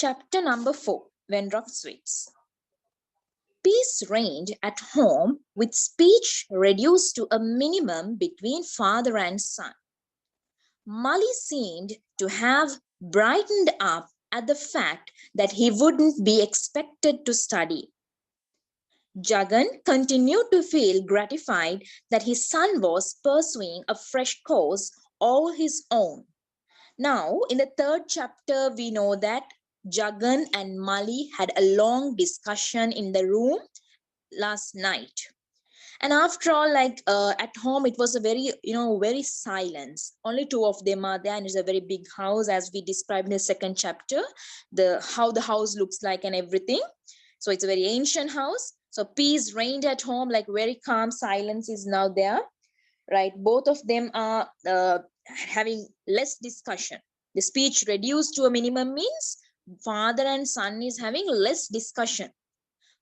Chapter number 4, Vendor of Sweets. Peace reigned at home with speech reduced to a minimum between father and son. Mali seemed to have brightened up at the fact that he wouldn't be expected to study. Jagan continued to feel gratified that his son was pursuing a fresh course all his own. Now, in the third chapter, we know that Jagan and Mali had a long discussion in the room last night. And after all, at home, it was a very silence. Only two of them are there, and it's a very big house, as we described in the second chapter, how the house looks like and everything. So it's a very ancient house. So peace reigned at home, like very calm silence is now there, right? Both of them are having less discussion. The speech reduced to a minimum means father and son is having less discussion.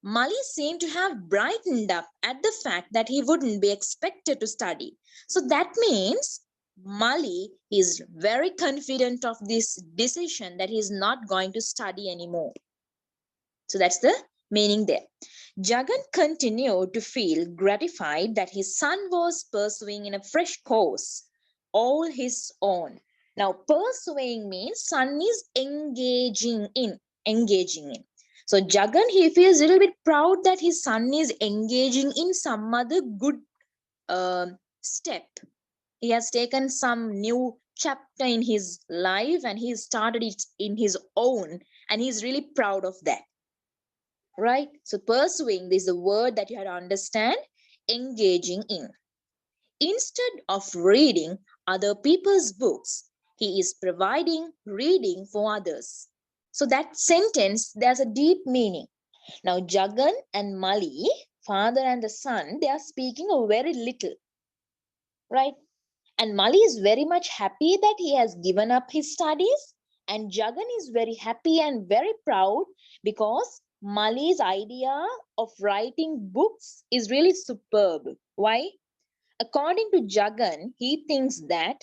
Mali seemed to have brightened up at the fact that he wouldn't be expected to study. So that means Mali is very confident of this decision that he's not going to study anymore. So that's the meaning there. Jagan continued to feel gratified that his son was pursuing in a fresh course, all his own. Now, pursuing means son is engaging in. So Jagan, he feels a little bit proud that his son is engaging in some other good step. He has taken some new chapter in his life and he started it in his own, and he's really proud of that. Right? So pursuing is the word that you have to understand, engaging in. Instead of reading other people's books, he is providing reading for others. So that sentence, there's a deep meaning. Now, Jagan and Mali, father and the son, they are speaking a very little, right? And Mali is very much happy that he has given up his studies. And Jagan is very happy and very proud because Mali's idea of writing books is really superb. Why? According to Jagan, he thinks that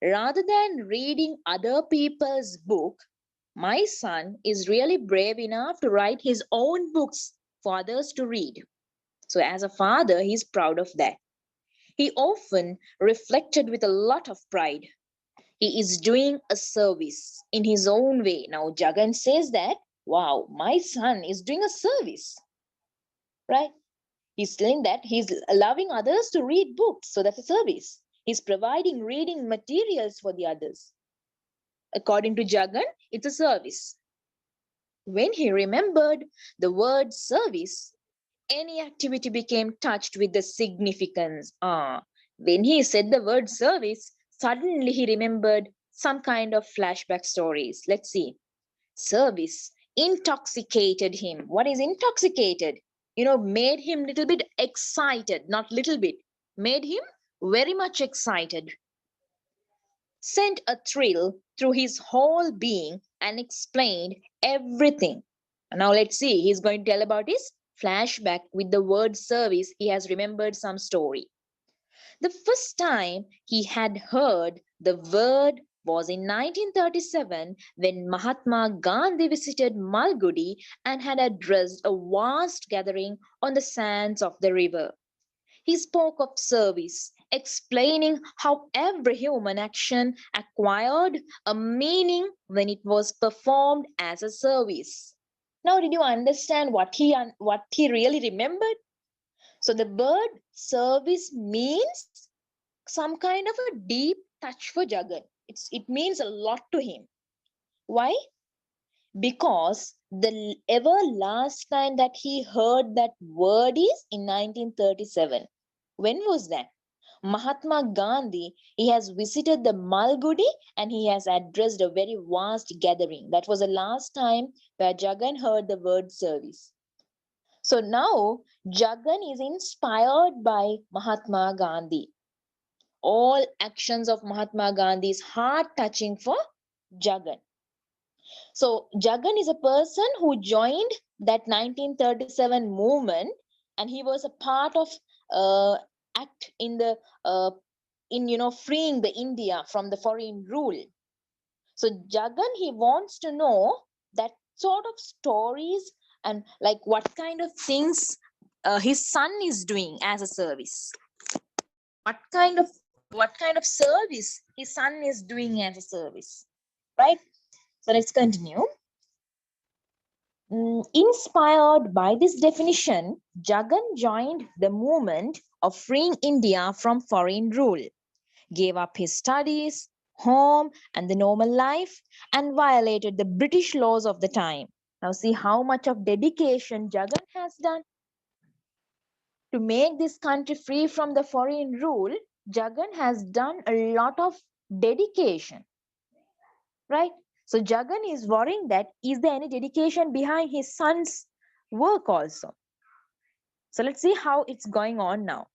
rather than reading other people's book, my son is really brave enough to write his own books for others to read. So as a father, he's proud of that. He often reflected with a lot of pride. He is doing a service in his own way. Now, Jagan says that, wow, my son is doing a service, right? He's telling that he's allowing others to read books. So that's a service. He's providing reading materials for the others. According to Jagan, it's a service. When he remembered the word service, any activity became touched with the significance. When he said the word service, suddenly he remembered some kind of flashback stories. Let's see. Service intoxicated him. What is intoxicated? Made him little bit excited, not little bit, made him very much excited. Sent a thrill through his whole being and explained everything. Now let's see, he's going to tell about his flashback with the word service. He has remembered some story. The first time he had heard the word was in 1937 when Mahatma Gandhi visited Malgudi and had addressed a vast gathering on the sands of the river. He spoke of service, explaining how every human action acquired a meaning when it was performed as a service. Now, did you understand what he really remembered? So the word service means some kind of a deep touch for Jagan. It means a lot to him. Why? Because the ever last time that he heard that word is in 1937. When was that? Mahatma Gandhi, he has visited the Malgudi and he has addressed a very vast gathering. That was the last time where Jagan heard the word service. So now Jagan is inspired by Mahatma Gandhi. All actions of Mahatma Gandhi is heart touching for Jagan. So Jagan is a person who joined that 1937 movement, and he was a part of act in the freeing the India from the foreign rule. So Jagan, he wants to know that sort of stories and like what kind of things his son is doing as a service. What kind of service his son is doing as a service, right? So let's continue. Inspired by this definition, Jagan joined the movement of freeing India from foreign rule, gave up his studies, home, and the normal life, and violated the British laws of the time. Now, see how much of dedication Jagan has done to make this country free from the foreign rule. Jagan has done a lot of dedication, right? So Jagan is worrying that is there any dedication behind his son's work also? So let's see how it's going on now.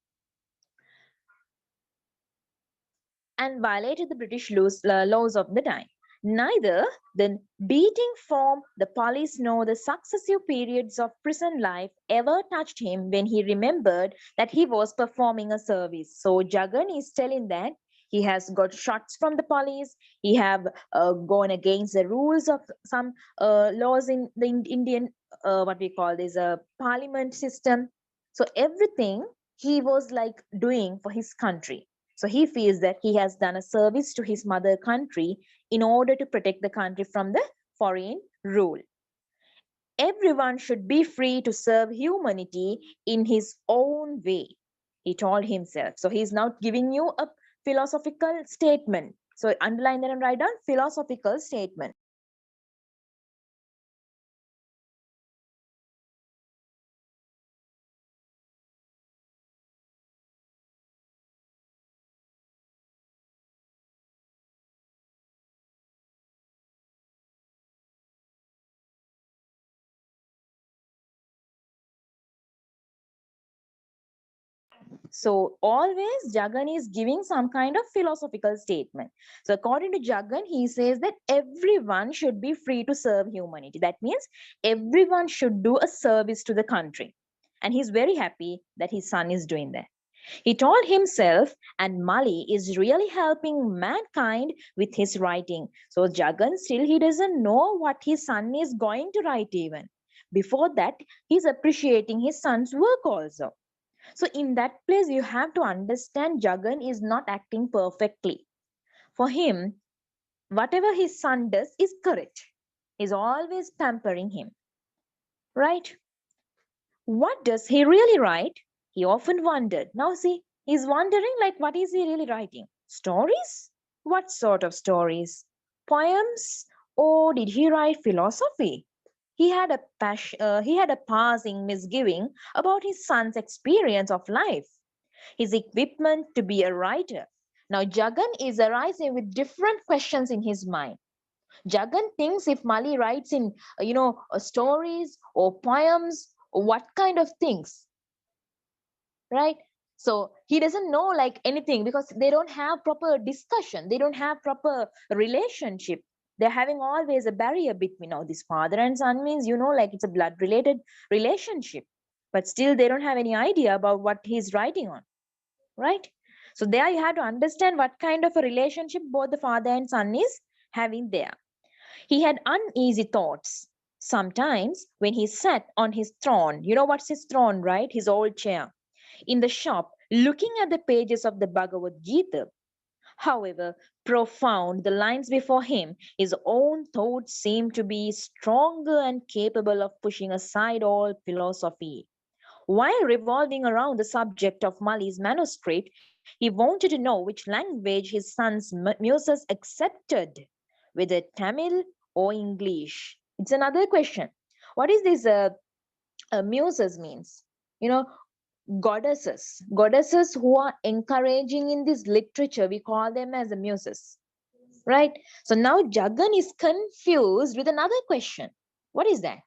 And violated the British laws of the time. Neither the beating from the police nor the successive periods of prison life ever touched him when he remembered that he was performing a service. So Jagan is telling that he has got shots from the police. He have gone against the rules of some laws in the Indian, what we call this parliament system. So everything he was like doing for his country. So he feels that he has done a service to his mother country in order to protect the country from the foreign rule. Everyone should be free to serve humanity in his own way, he told himself. So he's now giving you a philosophical statement. So underline that and write down philosophical statement. So always Jagan is giving some kind of philosophical statement. So according to Jagan, he says that everyone should be free to serve humanity. That means everyone should do a service to the country. And he's very happy that his son is doing that. He told himself, and Mali is really helping mankind with his writing. So Jagan still he doesn't know what his son is going to write even. Before that, he's appreciating his son's work also. So in that place, you have to understand Jagan is not acting perfectly. For him, whatever his son does is correct. He's always pampering him, right? What does he really write? He often wondered. Now see, he's wondering like what is he really writing? Stories? What sort of stories? Poems? Or did he write philosophy? He had a passing misgiving about his son's experience of life, his equipment to be a writer. Now, Jagan is arising with different questions in his mind. Jagan thinks if Mali writes in, stories or poems, what kind of things, right? So he doesn't know like anything because they don't have proper discussion. They don't have proper relationship. They're having always a barrier between now this father and son means, like it's a blood related relationship, but still they don't have any idea about what he's writing on, right? So there you have to understand what kind of a relationship both the father and son is having there. He had uneasy thoughts. Sometimes when he sat on his throne, you know what's his throne, right? His old chair in the shop, looking at the pages of the Bhagavad Gita. However profound the lines before him, his own thoughts seemed to be stronger and capable of pushing aside all philosophy. While revolving around the subject of Mali's manuscript, he wanted to know which language his son's muses accepted, whether Tamil or English. It's another question. What is this muses means? You know, goddesses who are encouraging in this literature, we call them as the muses, right? So now Jagan is confused with another question. What is that?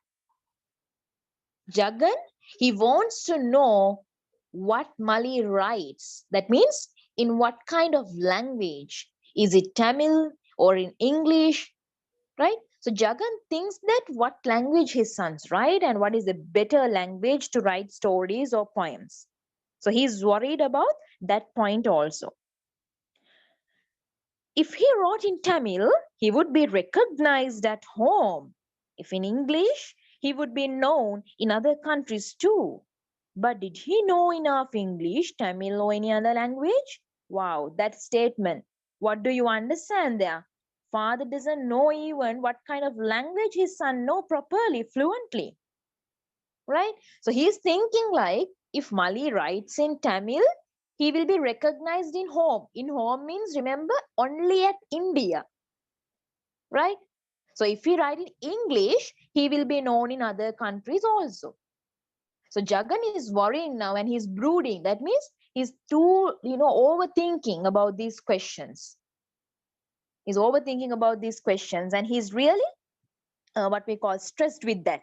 Jagan, he wants to know what Mali writes. That means in what kind of language? Is it Tamil or in English, right? So Jagan thinks that what language his sons write and what is the better language to write stories or poems. So he's worried about that point also. If he wrote in Tamil, he would be recognized at home. If in English, he would be known in other countries too. But did he know enough English, Tamil, or any other language? Wow, that statement. What do you understand there? Father doesn't know even what kind of language his son know properly, fluently, right? So he's thinking like, if Mali writes in Tamil, he will be recognized in home. In home means, remember, only at India, right? So if he write in English, he will be known in other countries also. So Jagan is worrying now and he's brooding. That means he's too, overthinking about these questions. He's overthinking about these questions and he's really what we call stressed with that,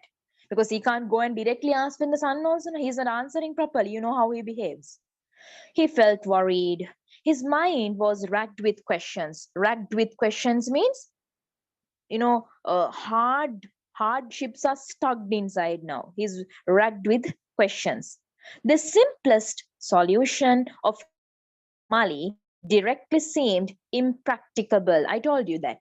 because he can't go and directly ask when the son also, he's not answering properly. You know how he behaves. He felt worried. His mind was racked with questions. Racked with questions means, hardships are stuck inside now. He's racked with questions. The simplest solution of Mali directly seemed impracticable. I told you that.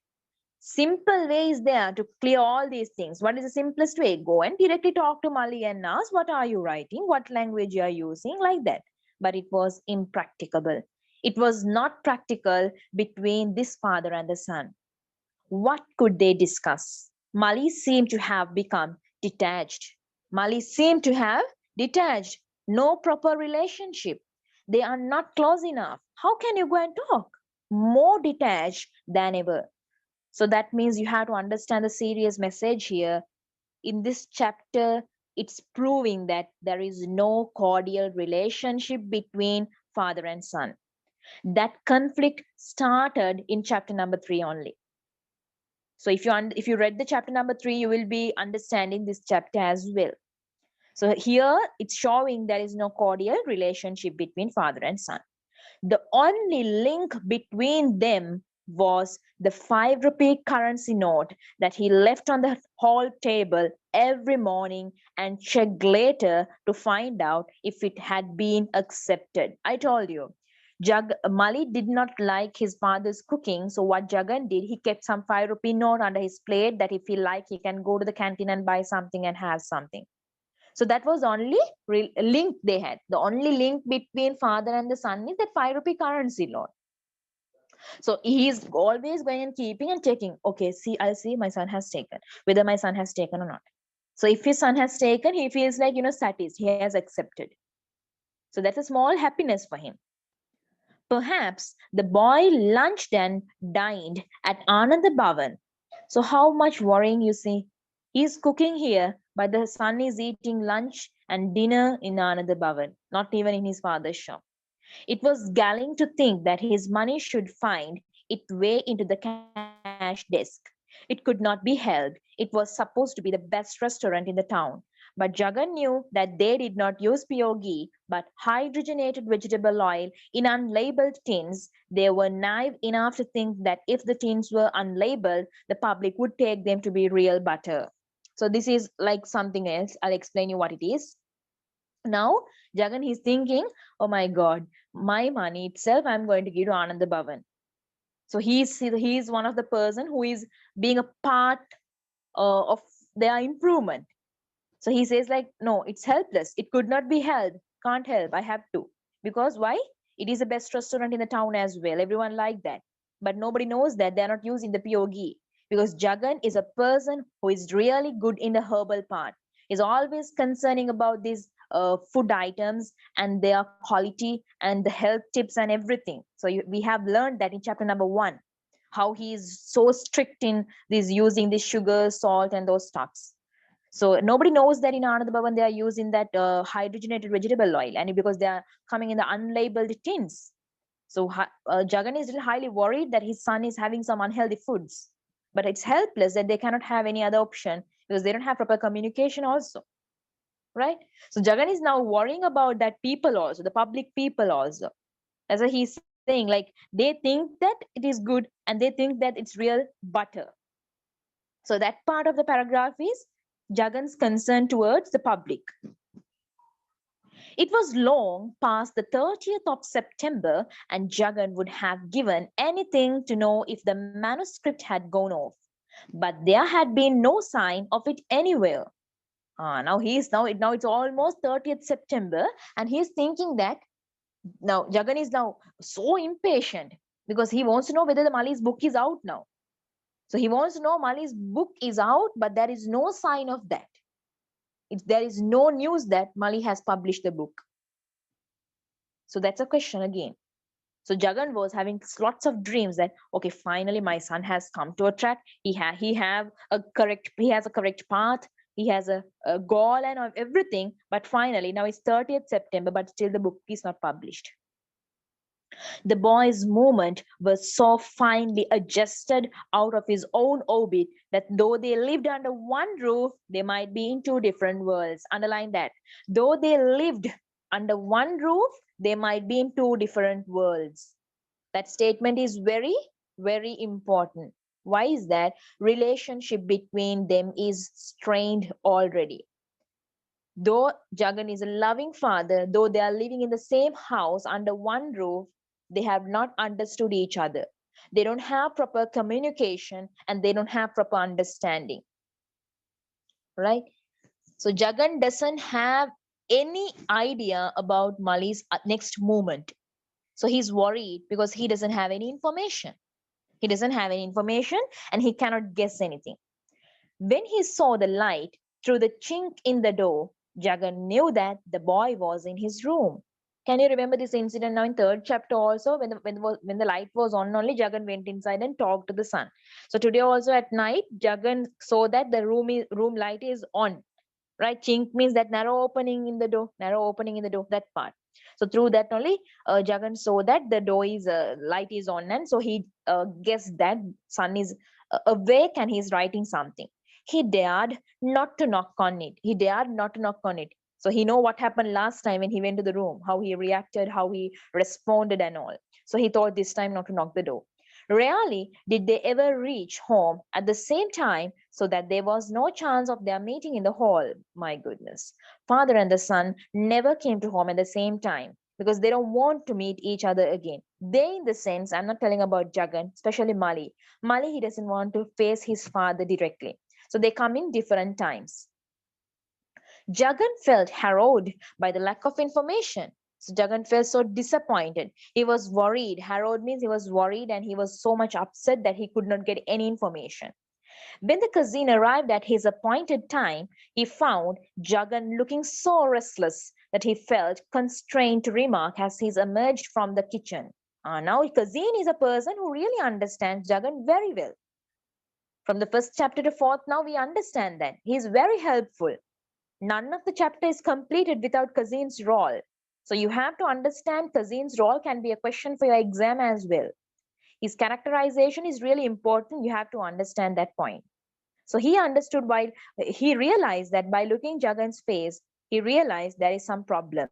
Simple way is there to clear all these things. What is the simplest way? Go and directly talk to Mali and ask, what are you writing? What language you are using? Like that. But it was impracticable. It was not practical between this father and the son. What could they discuss? Mali seemed to have become detached. Mali seemed to have detached. No proper relationship. They are not close enough. How can you go and talk? More detached than ever. So that means you have to understand the serious message here. In this chapter, it's proving that there is no cordial relationship between father and son. That conflict started in chapter number 3 only. So if you read the chapter number 3, you will be understanding this chapter as well. So here it's showing there is no cordial relationship between father and son. The only link between them was the 5 rupee currency note that he left on the hall table every morning and checked later to find out if it had been accepted. I told you, Mali did not like his father's cooking. So what Jagan did, he kept some 5 rupee note under his plate that if he like, he can go to the canteen and buy something and have something. So that was only link they had. The only link between father and the son is that 5 rupee currency note. So he's always going and keeping and checking. Okay, see, I'll see my son has taken, whether my son has taken or not. So if his son has taken, he feels like, satisfied, he has accepted. So that's a small happiness for him. Perhaps the boy lunched and dined at Ananda Bhavan. So how much worrying, you see. He's cooking here, but the son is eating lunch and dinner in Ananda Bhavan, not even in his father's shop. It was galling to think that his money should find its way into the cash desk. It could not be held. It was supposed to be the best restaurant in the town. But Jagan knew that they did not use pure ghee, but hydrogenated vegetable oil in unlabeled tins. They were naive enough to think that if the tins were unlabeled, the public would take them to be real butter. So this is like something else. I'll explain you what it is. Now, Jagan, he's thinking, oh my God, my money itself, I'm going to give to Anand Bhavan. So he's one of the person who is being a part of their improvement. So he says like, no, it's helpless. It could not be held. Can't help. I have to. Because why? It is the best restaurant in the town as well. Everyone like that. But nobody knows that they're not using the pure ghee. Because Jagan is a person who is really good in the herbal part. He's always concerning about these food items and their quality and the health tips and everything. So we have learned that in chapter number 1, how he is so strict in this using the sugar, salt, and those stuffs. So nobody knows that in Anand Bhavan they are using that hydrogenated vegetable oil, and because they are coming in the unlabeled tins. So Jagan is highly worried that his son is having some unhealthy foods, but it's helpless that they cannot have any other option because they don't have proper communication also, right? So Jagan is now worrying about that people also, the public people also. As he's saying, like they think that it is good and they think that it's real butter. So that part of the paragraph is Jagan's concern towards the public. It was long past the 30th of September, and Jagan would have given anything to know if the manuscript had gone off. but there had been no sign of it anywhere. Now it's almost 30th September, and he's thinking that now Jagan is now so impatient because he wants to know whether the Mali's book is out now. So he wants to know Mali's book is out, but there is no sign of that. There is no news that Mali has published the book. So that's a question again. So Jagan was having lots of dreams that, okay, finally my son has come to a track. He has a correct path. He has a goal and everything. But finally, now it's 30th September, but still the book is not published. The boy's movement was so finely adjusted out of his own orbit that though they lived under one roof, they might be in two different worlds. Underline that. Though they lived under one roof, they might be in two different worlds. That statement is very, very important. Why is that? Relationship between them is strained already. Though Jagan is a loving father, though they are living in the same house under one roof, they have not understood each other. They don't have proper communication and they don't have proper understanding. Right? So Jagan doesn't have any idea about Mali's next movement. So he's worried because he doesn't have any information. He doesn't have any information and he cannot guess anything. When he saw the light through the chink in the door, Jagan knew that the boy was in his room. Can you remember this incident now in third chapter also? When the light was on, only Jagan went inside and talked to the son. So today also at night, Jagan saw that the room light is on. Right? Chink means that narrow opening in the door, that part. So through that only, Jagan saw that the door is light is on, and so he guessed that son is awake and he's writing something. He dared not to knock on it. So he know what happened last time when he went to the room, how he reacted, how he responded and all. So he thought this time not to knock the door. Rarely did they ever reach home at the same time, so that there was no chance of their meeting in the hall. My goodness. Father and the son never came to home at the same time because they don't want to meet each other again. They, in the sense, I'm not telling about Jagan, especially Mali. Mali, he doesn't want to face his father directly. So they come in different times. Jagan felt harrowed by the lack of information. So Jagan felt so disappointed. He was worried. Harrowed means he was worried and he was so much upset that he could not get any information. When the cousin arrived at his appointed time, he found Jagan looking so restless that he felt constrained to remark as he emerged from the kitchen. Now, cousin is a person who really understands Jagan very well. From the first chapter to fourth, now we understand that. He is very helpful. None of the chapter is completed without Kazin's role. So you have to understand Kazin's role can be a question for your exam as well. His characterization is really important. You have to understand that point. So he understood why he realized that by looking Jagan's face, he realized there is some problem.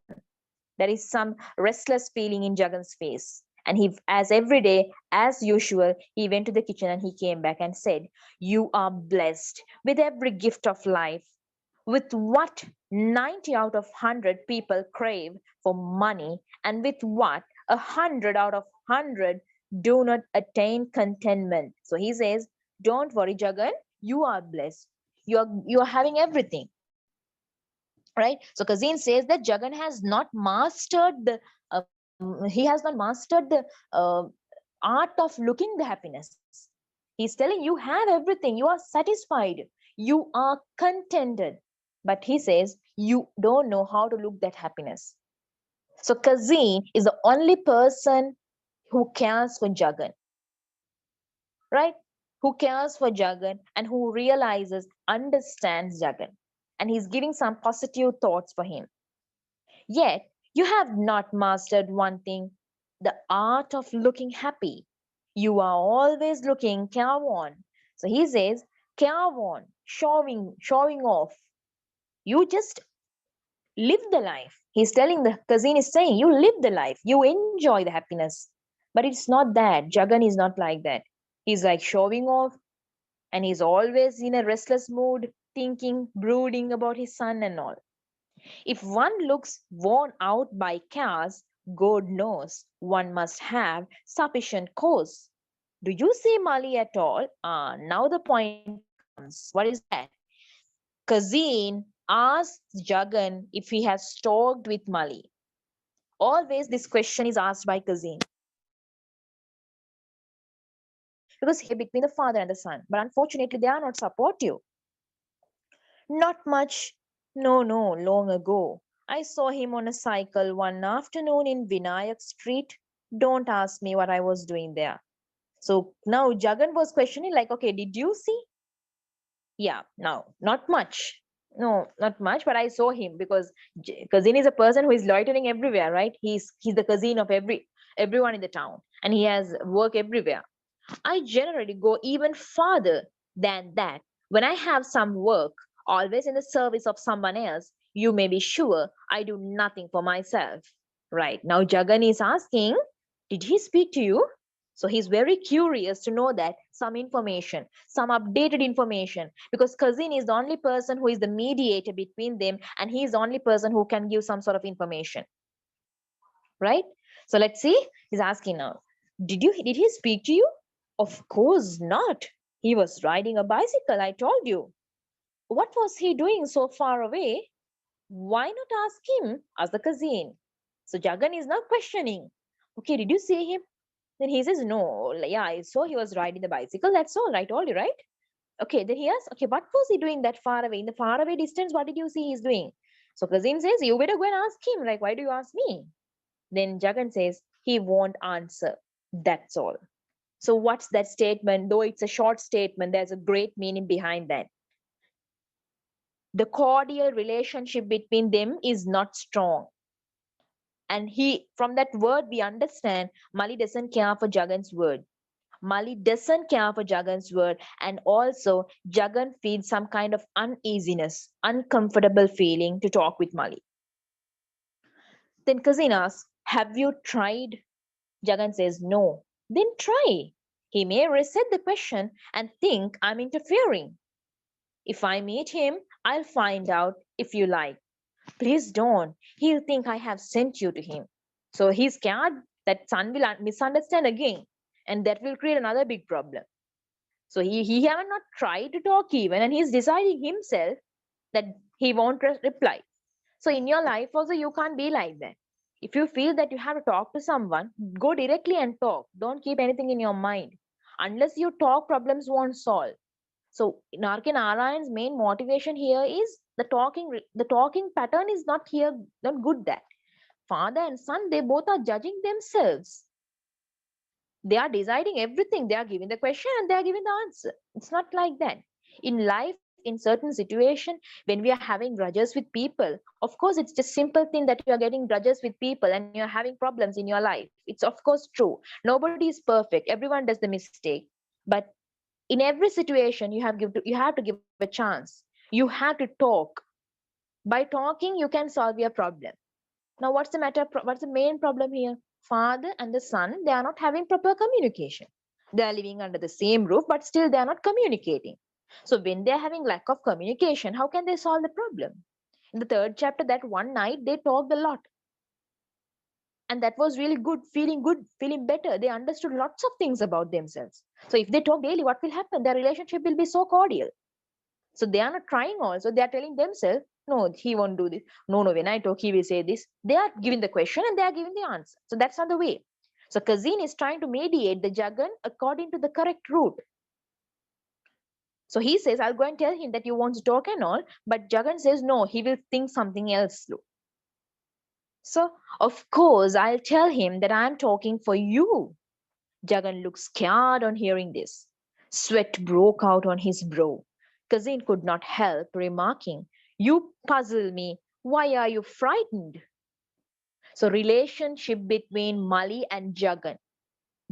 There is some restless feeling in Jagan's face. And he, as every day, as usual, he went to the kitchen and he came back and said, "You are blessed with every gift of life, with what 90 out of 100 people crave for money, and with what 100 out of 100 do not attain contentment." So he says, don't worry, Jagan, you are blessed. You are having everything. Right? So Kazin says that Jagan has not mastered the art of looking the happiness. He's telling you have everything, you are satisfied, you are contented, but he says you don't know how to look that happiness. So Kazin is the only person who cares for Jagan, right? Who cares for Jagan and who realizes, understands Jagan, and he's giving some positive thoughts for him. Yet you have not mastered one thing, the art of looking happy. You are always looking careworn. So he says, careworn, showing off. You just live the life. He's telling the cousin is saying, you live the life, you enjoy the happiness. But it's not that. Jagan is not like that. He's like showing off, and he's always in a restless mood, thinking, brooding about his son and all. If one looks worn out by cares, God knows one must have sufficient cause. Do you see Mali at all? Now the point comes. What is that? Kazin asks Jagan if he has talked with Mali. Always this question is asked by Kazin because he between the father and the son, but unfortunately they are not supportive. Not much. No, long ago. I saw him on a cycle one afternoon in Vinayak Street. Don't ask me what I was doing there. So now Jagan was questioning, like, okay, did you see? Yeah, no, not much. No, not much, but I saw him because cousin is a person who is loitering everywhere, right? He's the cousin of everyone in the town, and he has work everywhere. I generally go even farther than that. When I have some work, always in the service of someone else, you may be sure I do nothing for myself. Right now, Jagan is asking, did he speak to you? So he's very curious to know that some information, some updated information, because cousin is the only person who is the mediator between them, and he is the only person who can give some sort of information. Right? So let's see. He's asking now, did he speak to you? Of course not. He was riding a bicycle, I told you. What was he doing so far away? Why not ask him? Asked the cousin. So Jagan is now questioning. Okay, did you see him? Then he says, no, yeah, I saw he was riding the bicycle. That's all, I told you, right? Okay, then he asks, okay, what was he doing that far away? In the far away distance, what did you see he's doing? So cousin says, you better go and ask him. Like, why do you ask me? Then Jagan says, he won't answer. That's all. So, what's that statement? Though it's a short statement, there's a great meaning behind that. The cordial relationship between them is not strong. And from that word, we understand Mali doesn't care for Jagan's word. Mali doesn't care for Jagan's word. And also, Jagan feels some kind of uneasiness, uncomfortable feeling to talk with Mali. Then cousin asks, have you tried? Jagan says, no. Then try. He may reset the question and think I'm interfering. If I meet him, I'll find out if you like. Please don't. He'll think I have sent you to him. So he's scared that son will misunderstand again, and that will create another big problem. So he have not tried to talk even, and he's deciding himself that he won't reply. So in your life also, you can't be like that. If you feel that you have to talk to someone, go directly and talk. Don't keep anything in your mind. Unless you talk, problems won't solve. So Narkin Narayan's main motivation here is the talking pattern is not here, not good that. Father and son, they both are judging themselves. They are deciding everything. They are giving the question and they are giving the answer. It's not like that. In life, in certain situation, when we are having grudges with people, of course, it's just simple thing that you are getting grudges with people and you're having problems in your life. It's of course true. Nobody is perfect. Everyone does the mistake. But in every situation you have to give a chance. You have to talk. By talking you can solve your problem. Now what's the main problem here? Father and the son, they are not having proper communication. They are living under the same roof, but still they are not communicating. So when they are having lack of communication, how can they solve the problem? In the third chapter, that one night they talked a lot, and that was really good, feeling better. They understood lots of things about themselves. So if they talk daily, what will happen? Their relationship will be so cordial. So they are not trying also. They are telling themselves, no, he won't do this. No, when I talk, he will say this. They are giving the question and they are giving the answer. So that's not the way. So Kazin is trying to mediate the Jagan according to the correct route. So he says, I'll go and tell him that you want to talk and all. But Jagan says, no, he will think something else. So, of course, I'll tell him that I'm talking for you. Jagan looked scared on hearing this. Sweat broke out on his brow. Cousin could not help remarking, you puzzle me. Why are you frightened? So, relationship between Mali and Jagan.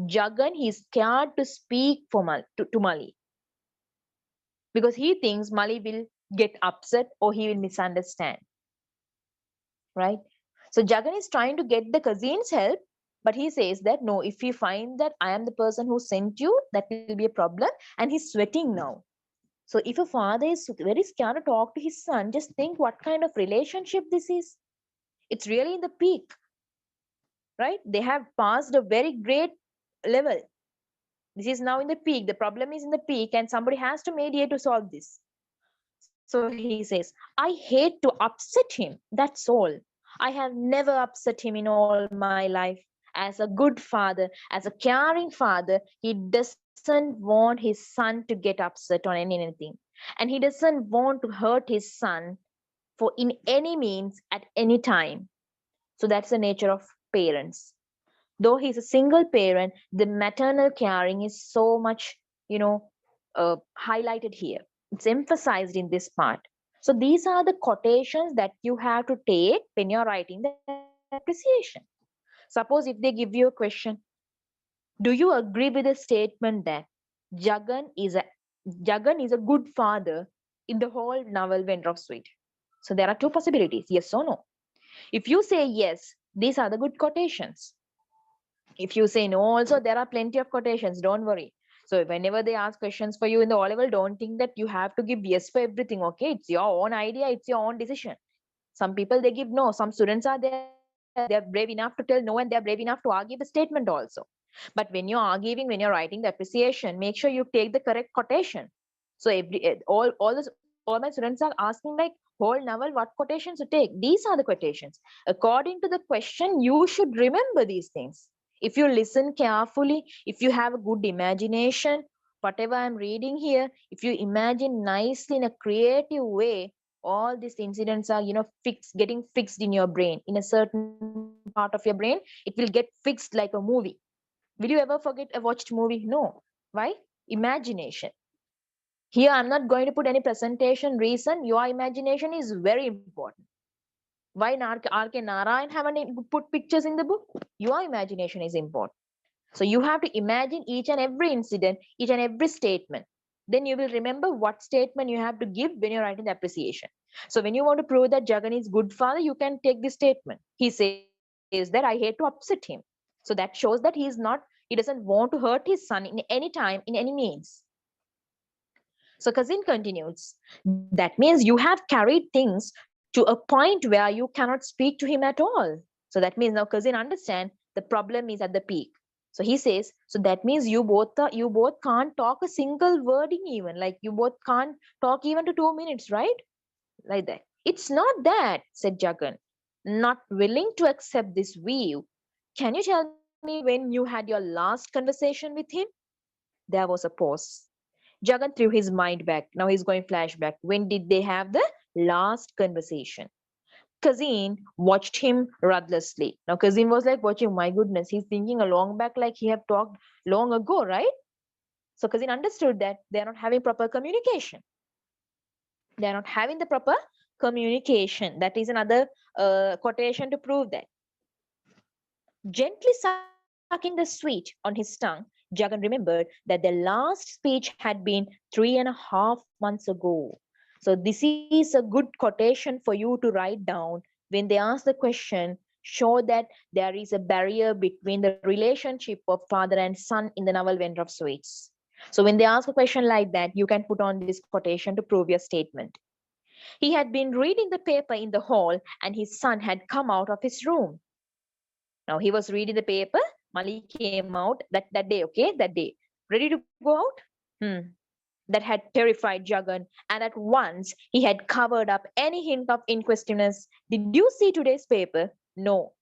Jagan, he's scared to speak to Mali because he thinks Mali will get upset or he will misunderstand. Right? So, Jagan is trying to get the cousin's help, but he says that no, if you find that I am the person who sent you, that will be a problem. And he's sweating now. So if a father is very scared to talk to his son, just think what kind of relationship this is. It's really in the peak, right? They have passed a very great level. This is now in the peak. The problem is in the peak and somebody has to mediate to solve this. So he says, I hate to upset him. That's all. I have never upset him in all my life. As a good father, as a caring father, he doesn't want his son to get upset on anything. And he doesn't want to hurt his son for in any means at any time. So that's the nature of parents. Though he's a single parent, the maternal caring is so much, highlighted here. It's emphasized in this part. So these are the quotations that you have to take when you're writing the appreciation. Suppose if they give you a question, do you agree with the statement that Jagan is a Jagan is a good father in the whole novel Vendrov Suite? So there are two possibilities, yes or no. If you say yes, these are the good quotations. If you say no, also there are plenty of quotations, don't worry. So whenever they ask questions for you in the O level, don't think that you have to give yes for everything. Okay, it's your own idea, it's your own decision. Some people they give no, some students are there, they're brave enough to tell no, and they're brave enough to argue the statement also. But when you're arguing, when you're writing the appreciation, make sure you take the correct quotation. So all my students are asking like whole novel, what quotations to take? These are the quotations. According to the question, you should remember these things. If you listen carefully, if you have a good imagination, whatever I'm reading here, if you imagine nicely in a creative way, all these incidents are, getting fixed in your brain, in a certain part of your brain. It will get fixed like a movie. Will you ever forget a watched movie? No. Why? Imagination. Here, I'm not going to put any presentation reason. Your imagination is very important. Why R.K. Narayan haven't put pictures in the book? Your imagination is important. So you have to imagine each and every incident, each and every statement. Then you will remember what statement you have to give when you're writing the appreciation. So when you want to prove that Jagan is good father, you can take this statement. He says that I hate to upset him. So that shows that he doesn't want to hurt his son in any time, in any means. So Kazin continues, that means you have carried things to a point where you cannot speak to him at all. So that means now Kazin understand the problem is at the peak. So he says, so that means you both can't talk a single wording even, like you both can't talk even to 2 minutes, right? Like that. It's not that, said Jagan, not willing to accept this view. Can you tell me when you had your last conversation with him? There was a pause. Jagan threw his mind back. Now he's going flashback. When did they have the last conversation? Kazin watched him ruthlessly. Now Kazin was like watching, my goodness, he's thinking a long back like he have talked long ago, right? So Kazin understood that they're not having proper communication. They're not having the proper communication. That is another quotation to prove that. Gently sucking the sweet on his tongue, Jagan remembered that their last speech had been 3.5 months ago. So this is a good quotation for you to write down when they ask the question. Show that there is a barrier between the relationship of father and son in the novel Vendor of Sweets. So when they ask a question like that, you can put on this quotation to prove your statement. He had been reading the paper in the hall and his son had come out of his room. Now he was reading the paper. Mali came out that day, okay? That day. Ready to go out? That had terrified Jagan, and at once he had covered up any hint of inquisitiveness. Did you see today's paper? No.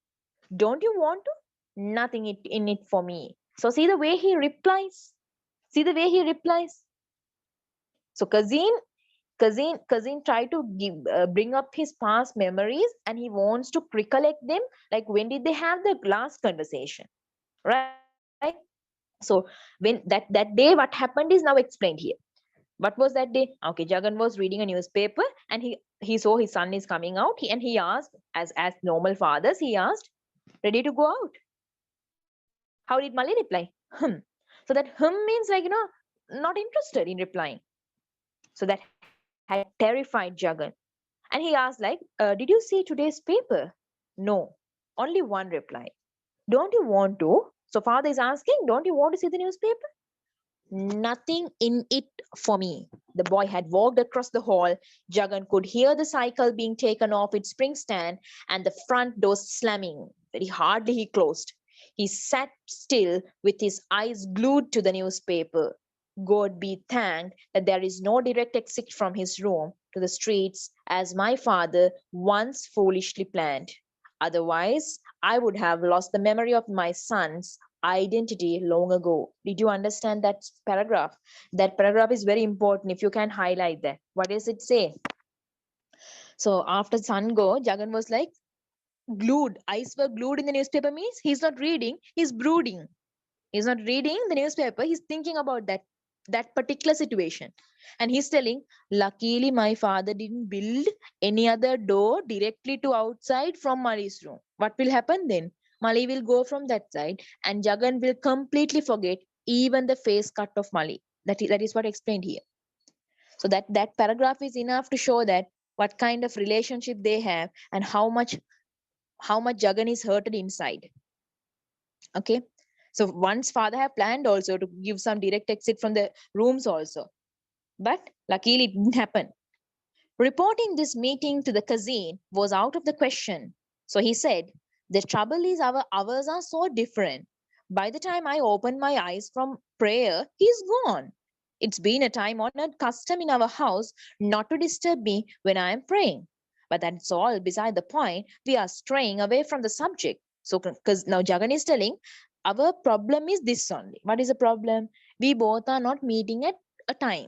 Don't you want to? Nothing in it for me. So see the way he replies. See the way he replies. So Kazin tried to bring up his past memories and he wants to recollect them. Like when did they have the last conversation? Right? So when that day, what happened is now explained here. What was that day? Okay, Jagan was reading a newspaper and he saw his son is coming out. And he asked, as normal fathers, he asked, ready to go out? How did Mali reply? So that means like, not interested in replying. So that had terrified Jagan. And he asked like, did you see today's paper? No. Only one reply. Don't you want to? So father is asking, don't you want to see the newspaper? Nothing in it for me. The boy had walked across the hall. Jagan could hear the cycle being taken off its spring stand and the front door slamming. Very hardly he closed. He sat still with his eyes glued to the newspaper. God be thanked that there is no direct exit from his room to the streets as my father once foolishly planned. Otherwise, I would have lost the memory of my son's identity long ago. Did you understand that paragraph? That paragraph is very important. If you can highlight that. What does it say? So after son go, Jagan was like glued. Eyes were glued in the newspaper means he's not reading, he's brooding. He's not reading the newspaper, he's thinking about that particular situation. And he's telling, luckily my father didn't build any other door directly to outside from Mali's room. What will happen then? Mali will go from that side and Jagan will completely forget even the face cut of Mali. That is what explained here. So that paragraph is enough to show that what kind of relationship they have and how much Jagan is hurted inside. Okay. So once father have planned also to give some direct exit from the rooms also. But luckily it didn't happen. Reporting this meeting to the cousin was out of the question. So he said, the trouble is our hours are so different. By the time I open my eyes from prayer, he's gone. It's been a time honored custom in our house not to disturb me when I am praying. But that's all beside the point. We are straying away from the subject. So, because now Jagan is telling, our problem is this only. What is the problem? We both are not meeting at a time.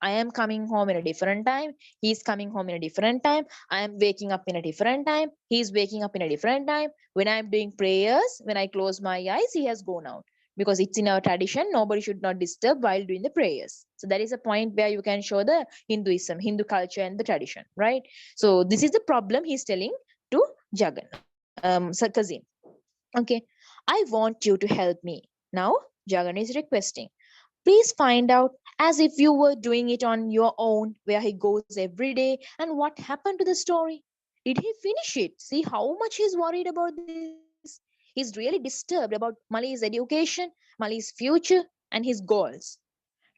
I am coming home in a different time. He's coming home in a different time. I am waking up in a different time. He's waking up in a different time. When I'm doing prayers, when I close my eyes, he has gone out. Because it's in our tradition, nobody should not disturb while doing the prayers. So that is a point where you can show the Hinduism, Hindu culture and the tradition, right? So this is the problem he's telling to Jagan, Kazim. Okay, I want you to help me. Now, Jagan is requesting. Please find out as if you were doing it on your own, where he goes every day and what happened to the story. Did he finish it? See how much he's worried about this. He's really disturbed about Mali's education, Mali's future, and his goals.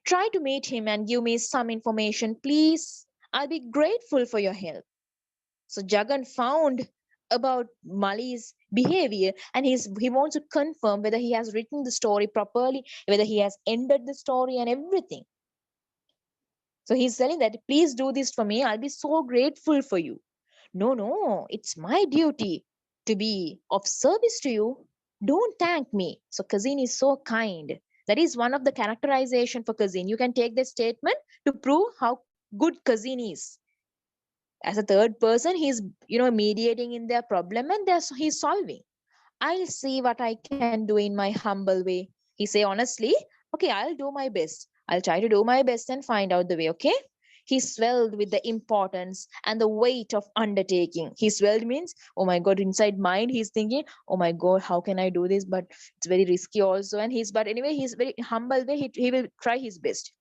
Try to meet him and give me some information, please. I'll be grateful for your help. So Jagan found about Mali's behavior and he wants to confirm whether he has written the story properly, whether he has ended the story and everything. So he's telling that, please do this for me. I'll be so grateful for you. No, it's my duty to be of service to you. Don't thank me. So Kazin is so kind. That is one of the characterization for Kazin. You can take this statement to prove how good Kazin is. As a third person, he's mediating in their problem and he's solving. I'll see what I can do in my humble way. He say honestly, okay, I'll do my best. I'll try to do my best and find out the way. Okay. He swelled with the importance and the weight of undertaking. He swelled means, oh my God, inside mind, he's thinking, oh my God, how can I do this? But it's very risky also. But anyway, he's very humble way. He will try his best.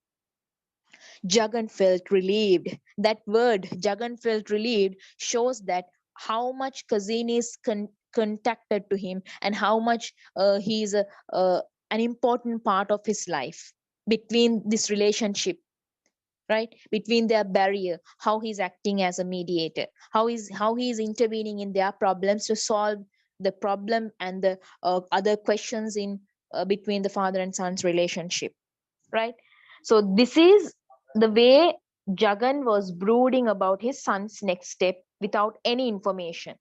Jagan felt relieved. That word, Jagan felt relieved, shows that how much Kazin is contacted to him and how much he is an important part of his life between this relationship, right? Between their barrier, how he's acting as a mediator, how he is intervening in their problems to solve the problem and the other questions in between the father and son's relationship, right? So this is the way Jagan was brooding about his son's next step without any information.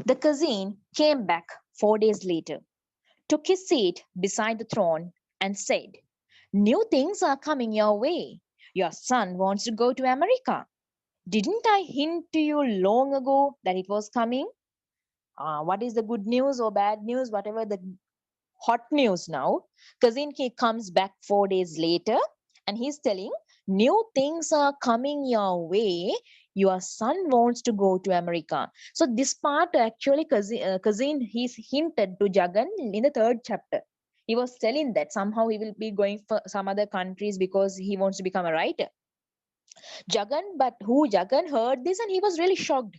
The cousin came back 4 days later, took his seat beside the throne, and said, new things are coming your way. Your son wants to go to America. Didn't I hint to you long ago that it was coming? What is the good news or bad news, whatever the hot news now? Cousin he comes back 4 days later and he's telling, new things are coming your way. Your son wants to go to America. So this part actually cousin he's hinted to Jagan in the third chapter. He was telling that somehow he will be going for some other countries because he wants to become a writer. Jagan heard this and he was really shocked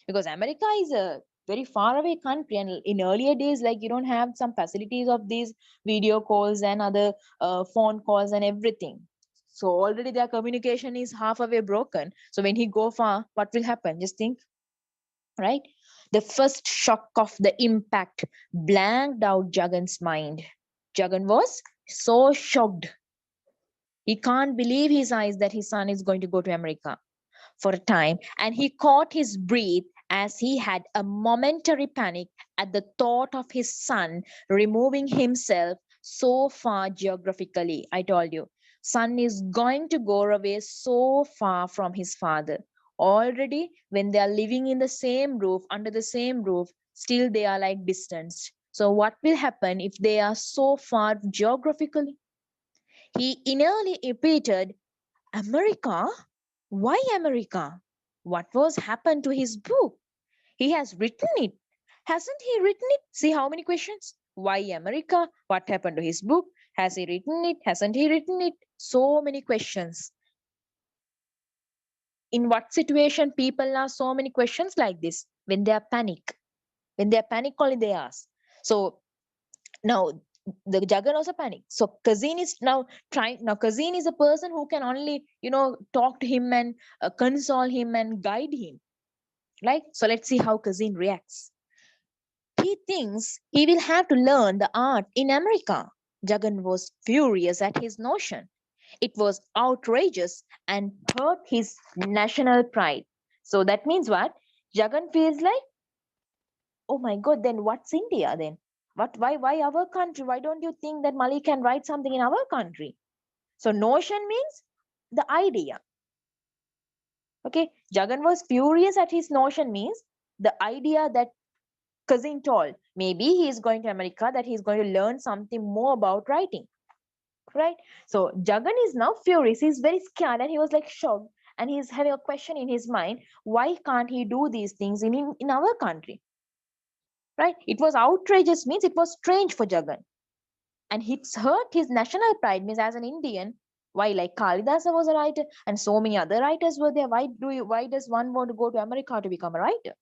because America is a very far away country, and in earlier days, like you don't have some facilities of these video calls and other phone calls and everything. So already their communication is half away broken. So when he go far, what will happen? Just think, right? The first shock of the impact blanked out Jagan's mind. Jagan was so shocked. He can't believe his eyes that his son is going to go to America for a time, and he caught his breath as he had a momentary panic at the thought of his son removing himself so far geographically. I told you, son is going to go away so far from his father. Already, when they are living in the same roof, under the same roof, still they are like distanced. So, what will happen if they are so far geographically? He innerly repeated, America? Why America? What was happened to his book? He has written it. Hasn't he written it? See how many questions? Why America? What happened to his book? Has he written it? Hasn't he written it? So many questions. In what situation people ask so many questions like this? When they are panic. When they are panic only they ask. So now the Jagan also panic. So Kazin is now trying. Now Kazin is a person who can only talk to him and console him and guide him. Right? So let's see how Kazin reacts. He thinks he will have to learn the art in America. Jagan was furious at his notion. It was outrageous and hurt his national pride. So that means what? Jagan feels like, oh my God, then what's India then? Why our country? Why don't you think that Mali can write something in our country? So notion means the idea. Okay, Jagan was furious at his notion means the idea that Cousin told. Maybe he is going to America, that he is going to learn something more about writing. Right? So Jagan is now furious. He's very scared and he was like shocked. And he's having a question in his mind, why can't he do these things in our country? Right? It was outrageous means it was strange for Jagan. And it's hurt his national pride means as an Indian, why like Kalidasa was a writer and so many other writers were there. Why does one want to go to America to become a writer?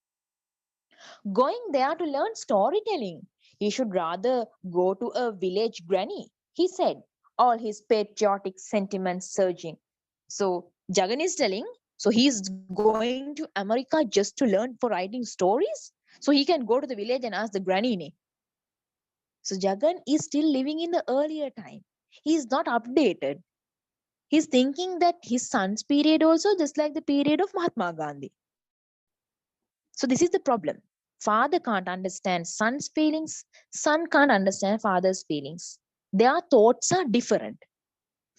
Going there to learn storytelling. He should rather go to a village granny, he said, all his patriotic sentiments surging. So Jagan is telling, so he's going to America just to learn for writing stories? So he can go to the village and ask the granny. So Jagan is still living in the earlier time. He is not updated. He's thinking that his son's period also just like the period of Mahatma Gandhi. So this is the problem. Father can't understand son's feelings. Son can't understand father's feelings. Their thoughts are different.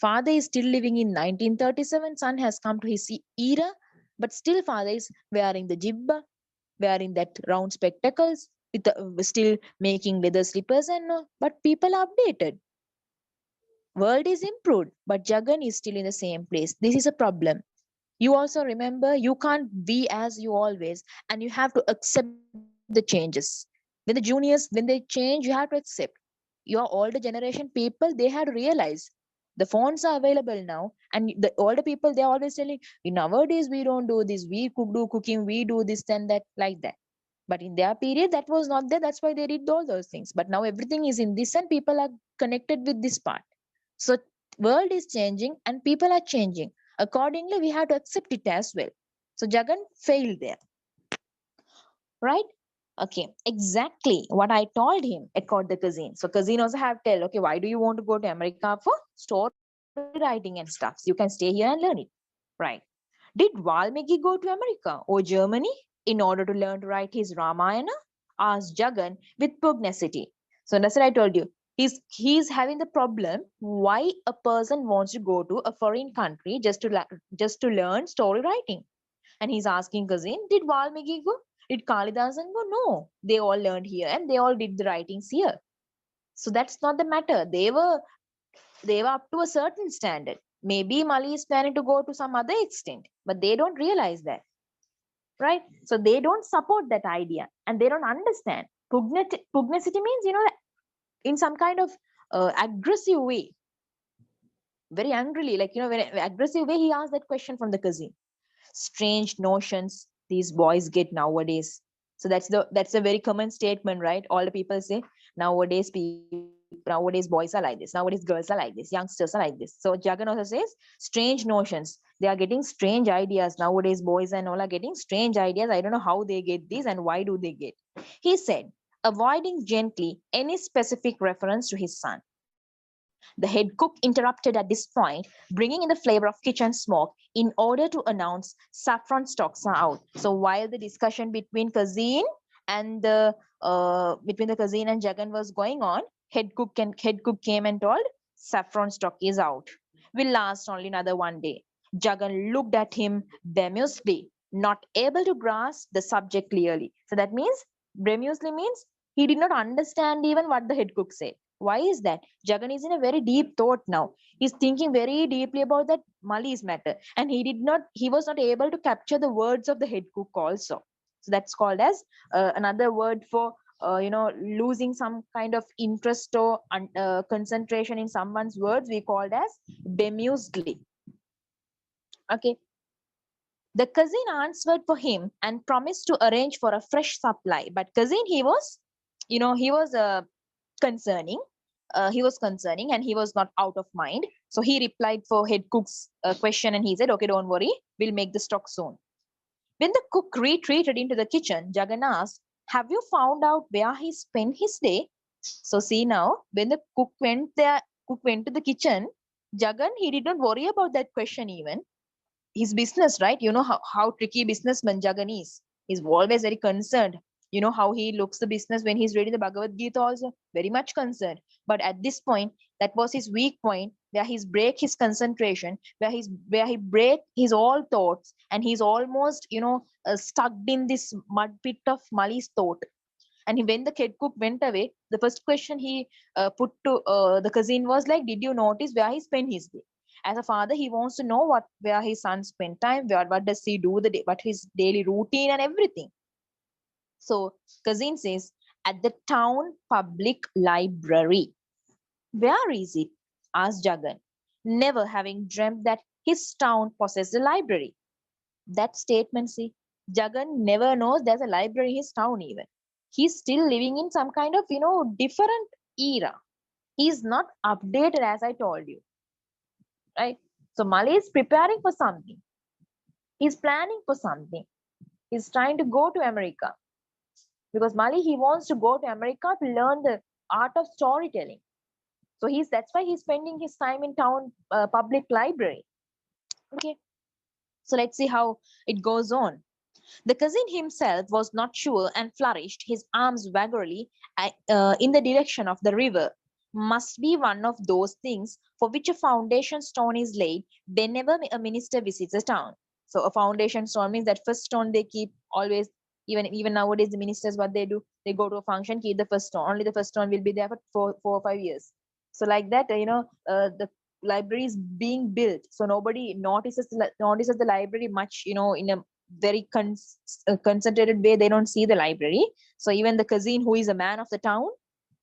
Father is still living in 1937. Son has come to his era, but still father is wearing the jibba, wearing that round spectacles, with still making leather slippers and but people are updated. World is improved, but Jagan is still in the same place. This is a problem. You also remember you can't be as you always, and you have to accept the changes. When the juniors, when they change, you have to accept. Your older generation people, they had realized the phones are available now, and the older people they're always telling, nowadays we don't do this, we could do cooking, we do this and that, like that. But in their period, that was not there. That's why they did all those things. But now everything is in this, and people are connected with this part. So world is changing and people are changing. Accordingly, we have to accept it as well. So Jagan failed there. Right? Okay, exactly what I told him at the Cousin. So Cousin also have tell, okay, why do you want to go to America for story writing and stuff? So you can stay here and learn it. Right. Did Valmiki go to America or Germany in order to learn to write his Ramayana? Asked Jagan with pugnacity. So that's what I told you. He's having the problem why a person wants to go to a foreign country just to learn story writing. And he's asking Cousin, did Valmiki go? Did Kalidasan go? No. They all learned here and they all did the writings here. So that's not the matter. They were up to a certain standard. Maybe Mali is planning to go to some other extent, but they don't realize that. Right? So they don't support that idea and they don't understand. Pugnacity means, in some kind of aggressive way, very angrily, like, very aggressive way, he asked that question from the Cousin. Strange notions these boys get nowadays. So that's a very common statement, right? All the people say nowadays boys are like this, nowadays girls are like this, youngsters are like this. So Jagan also says strange notions They are getting strange ideas nowadays. Boys and all are getting strange ideas. I don't know how they get these and why do they get. He said, avoiding gently any specific reference to his son. The head cook interrupted at this point, bringing in the flavor of kitchen smoke in order to announce saffron stocks are out. So while the discussion between Kazin and the Kazin and Jagan was going on, head cook came and told saffron stock is out. Will last only another one day. Jagan looked at him bemusely, not able to grasp the subject clearly. So that means bemusely means he did not understand even what the head cook said. Why is that? Jagan is in a very deep thought now. He's thinking very deeply about that Mali's matter, and he was not able to capture the words of the head cook also. So that's called as another word for losing some kind of interest or concentration in someone's words. We called as bemusedly. Okay. The cousin answered for him and promised to arrange for a fresh supply. But cousin, he was concerning. He was concerning and he was not out of mind. So he replied for head cook's question and he said, okay, don't worry, we'll make the stock soon. When the cook retreated into the kitchen, Jagan asked, have you found out where he spent his day? So see now, when the cook went to the kitchen, Jagan, he did not worry about that question even. His business, right? You know how tricky businessman Jagan is. He's always very concerned. You know how he looks the business when he's reading the Bhagavad Gita also, very much concerned. But at this point, that was his weak point, where he's break his concentration, where he break his all thoughts, and he's almost stuck in this mud pit of Mali's thought. And when the head cook went away, the first question he put to the cousin was like, did you notice where he spent his day? As a father, he wants to know where his son spent time, what does he do what his daily routine and everything. So cousin says, at the town public library. Where is it? Asked Jagan, never having dreamt that his town possessed a library. That statement, see, Jagan never knows there's a library in his town even. He's still living in some kind of, different era. He's not updated, as I told you, right? So Mali is preparing for something. He's planning for something. He's trying to go to America. Because Mali, he wants to go to America to learn the art of storytelling. So that's why he's spending his time in town public library. Okay. So let's see how it goes on. The cousin himself was not sure and flourished his arms vaguely in the direction of the river. Must be one of those things for which a foundation stone is laid whenever a minister visits a town. So a foundation stone means that first stone they keep always, even nowadays the ministers, what they do, they go to a function, keep the first stone. Only the first stone will be there for 4 or 5 years. So like that, the library is being built. So nobody notices the library much, in a very concentrated way. They don't see the library. So even the cousin, who is a man of the town,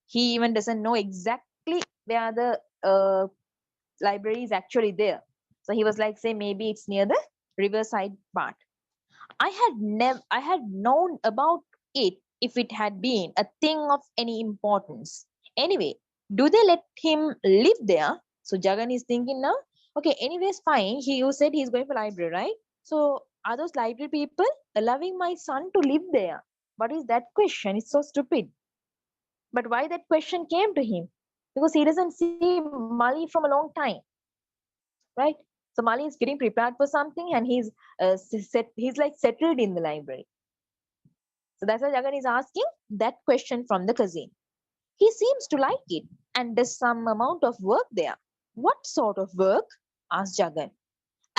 he even doesn't know exactly where the library is actually there. So he was like, say, maybe it's near the riverside part. I had known about it if it had been a thing of any importance. Anyway, do they let him live there? So Jagan is thinking now, okay, anyways, fine. You said he's going for library, right? So are those library people allowing my son to live there? What is that question? It's so stupid. But why that question came to him? Because he doesn't see Mali from a long time, right? So Mali is getting prepared for something, and he's like settled in the library. So that's why Jagan is asking that question from the cousin. He seems to like it and does some amount of work there. What sort of work? Asked Jagan,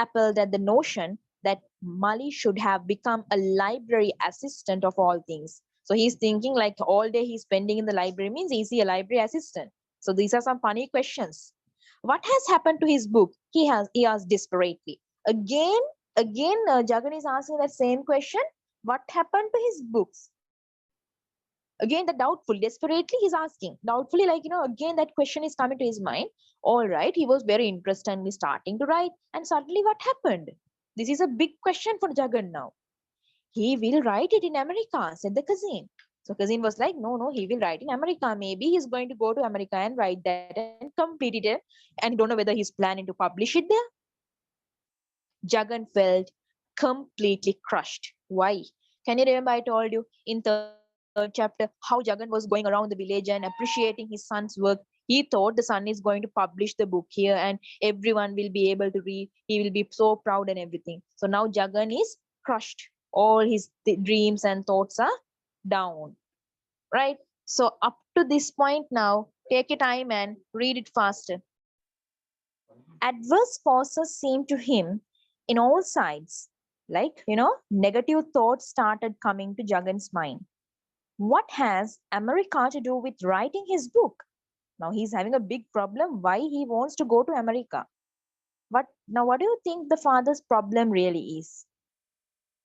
appalled at the notion that Mali should have become a library assistant of all things. So he's thinking like all day he's spending in the library means he's a library assistant. So these are some funny questions. What has happened to his book? He asked desperately. Jagan is asking that same question. What happened to his books? Again, the doubtful, desperately he's asking. Doubtfully, again that question is coming to his mind. All right, he was very interested in starting to write, and suddenly what happened? This is a big question for Jagan now. He will write it in America, said the cousin. So cousin was like, no, he will write in America. Maybe he's going to go to America and write that and complete it. And he don't know whether he's planning to publish it there. Jagan felt completely crushed. Why? Can you remember I told you in third chapter how Jagan was going around the village and appreciating his son's work? He thought the son is going to publish the book here and everyone will be able to read. He will be so proud and everything. So now Jagan is crushed. All his dreams and thoughts are down, right? So up to this point now, take your time and read it faster. Adverse forces seemed to him in all sides. Like, negative thoughts started coming to Jagan's mind. What has America to do with writing his book? Now he's having a big problem why he wants to go to America. What do you think the father's problem really is?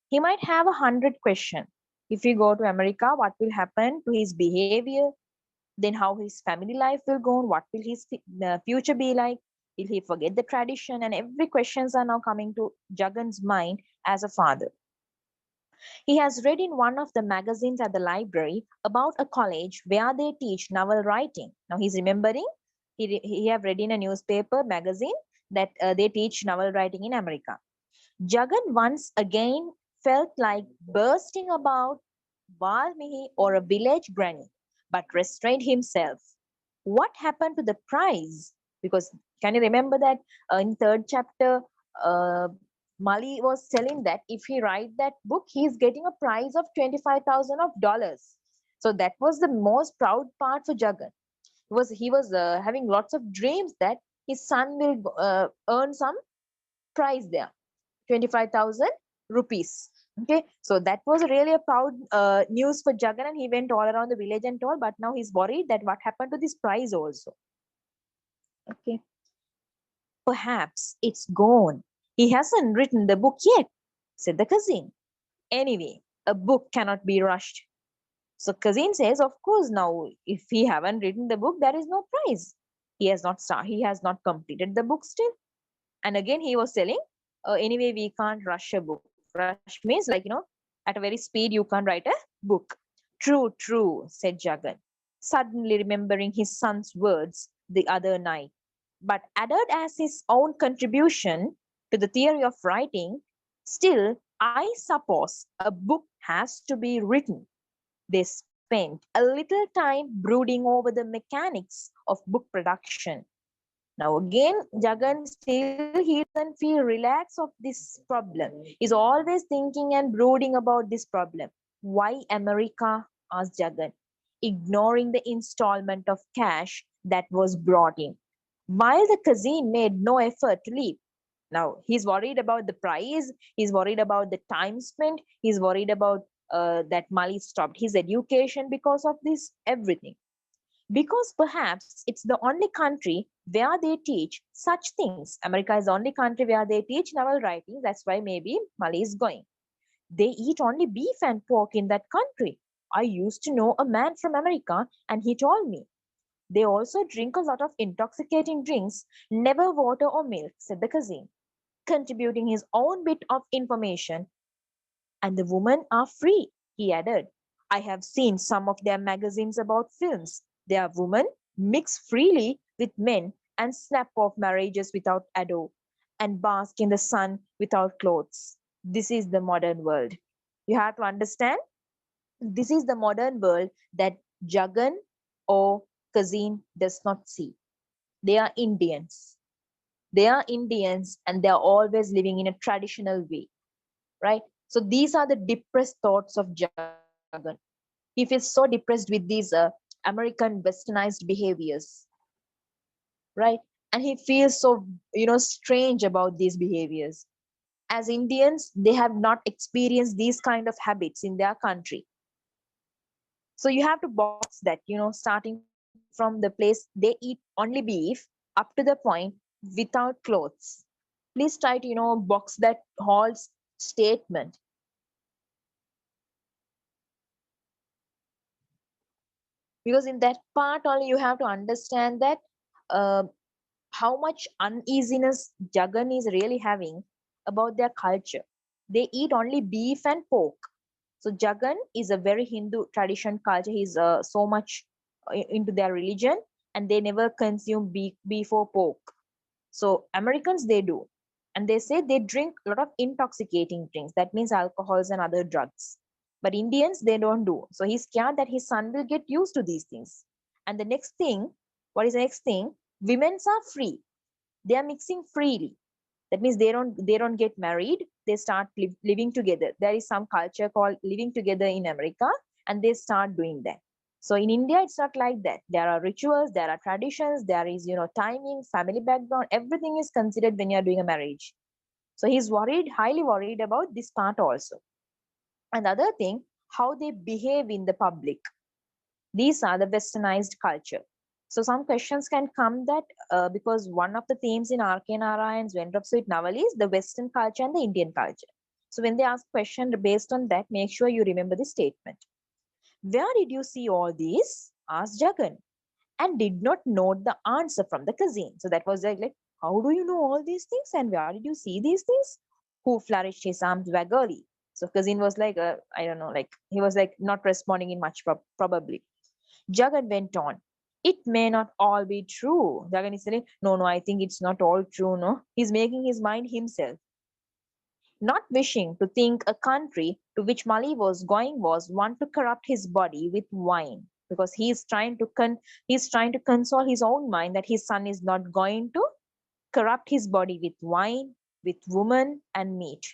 He might have 100 questions. If he go to America, what will happen to his behavior? Then how his family life will go on? What will his future be like? Will he forget the tradition? And every questions are now coming to Jagan's mind as a father. He has read in one of the magazines at the library about a college where they teach novel writing. Now he's remembering, he have read in a newspaper magazine that they teach novel writing in America. Jagan once again felt like bursting about Valmiki or a village granny, but restrained himself. What happened to the prize? Because can you remember that in third chapter, uh, Mali was telling that if he write that book, he is getting a prize of $25,000. So that was the most proud part for Jagan. He was having lots of dreams that his son will earn some prize there, 25,000 rupees. Okay, so that was really a proud news for Jagan, and he went all around the village and told. But now he's worried that what happened to this prize also. Okay, perhaps it's gone. He hasn't written the book yet, said the cousin. Anyway, a book cannot be rushed. So cousin says, of course, now if he haven't written the book, there is no prize. He has not completed the book still. And again, he was telling, anyway, we can't rush a book. Rush means like, at a very speed, you can't write a book. True, said Jagan, suddenly remembering his son's words the other night. But added as his own contribution to the theory of writing, still, I suppose a book has to be written. They spent a little time brooding over the mechanics of book production. Now again, Jagan still he doesn't feel relaxed of this problem. He's always thinking and brooding about this problem. Why America? Asked Jagan, ignoring the installment of cash that was brought in. While the cousin made no effort to leave. Now he's worried about the price, he's worried about the time spent, he's worried about that Mali stopped his education because of this everything, because perhaps it's the only country where they teach such things. America is the only country where they teach novel writing. That's why maybe Mali is going. They eat only beef and pork in that country. I used to know a man from America and he told me. They also drink a lot of intoxicating drinks, never water or milk, said the cousin, contributing his own bit of information. And the women are free, he added. I have seen some of their magazines about films. Their women mix freely with men and snap off marriages without ado and bask in the sun without clothes. This is the modern world. You have to understand, this is the modern world that Jagan or Kazin does not see. They are Indians. They are Indians and they are always living in a traditional way, right? So these are the depressed thoughts of Jagan. He feels so depressed with these American westernized behaviors, right? And he feels so, strange about these behaviors. As Indians, they have not experienced these kind of habits in their country. So you have to box that, starting from the place they eat only beef up to the point without clothes. Please try to, box that whole statement. Because in that part only you have to understand that uh, how much uneasiness Jagan is really having about their culture. They eat only beef and pork. So Jagan is a very Hindu tradition culture. He's so much into their religion, and they never consume beef or pork. So Americans they do, And they say they drink a lot of intoxicating drinks. That means alcohols and other drugs. But Indians, they don't do. So he's scared that his son will get used to these things. And the next thing, what is the next thing? Women's are free. They are mixing freely. That means they don't get married. They start living together. There is some culture called living together in America, and they start doing that. So in India, it's not like that. There are rituals, there are traditions, there is, timing, family background, everything is considered when you're doing a marriage. So he's worried, highly worried about this part also. And the other thing, how they behave in the public. These are the westernized culture. So some questions can come that because one of the themes in R.K. Narayan's Vendrop Sweet novel is the Western culture and the Indian culture. So when they ask question based on that, make sure you remember the statement. Where did you see all these? Asked Jagan, and did not note the answer from the cousin. So that was like, how do you know all these things? And where did you see these things? Who flourished his arms vaguely. So cousin was like, I don't know, like he was like not responding in much probably. Jagan went on. It may not all be true. Jagan is saying, no, I think it's not all true, no. He's making his mind himself. Not wishing to think a country to which Mali was going was one to corrupt his body with wine, because he's trying to console his own mind that his son is not going to corrupt his body with wine, with woman and meat,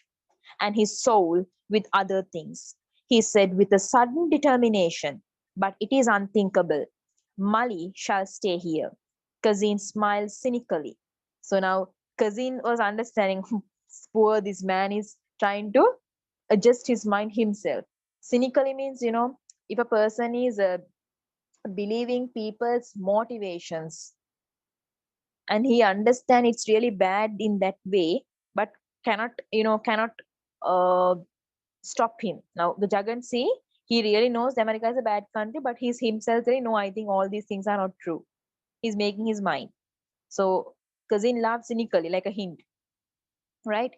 and his soul with other things. He said with a sudden determination, but it is unthinkable. Mali shall stay here. Kazin smiled cynically. So now Kazin was understanding, poor this man is trying to adjust his mind himself. Cynically means, if a person is believing people's motivations and he understand it's really bad in that way, but cannot uh, stop him. Now the Jagan see, he really knows America is a bad country, but he's himself saying, no, I think all these things are not true. He's making his mind. So cousin laughed cynically like a hint, right?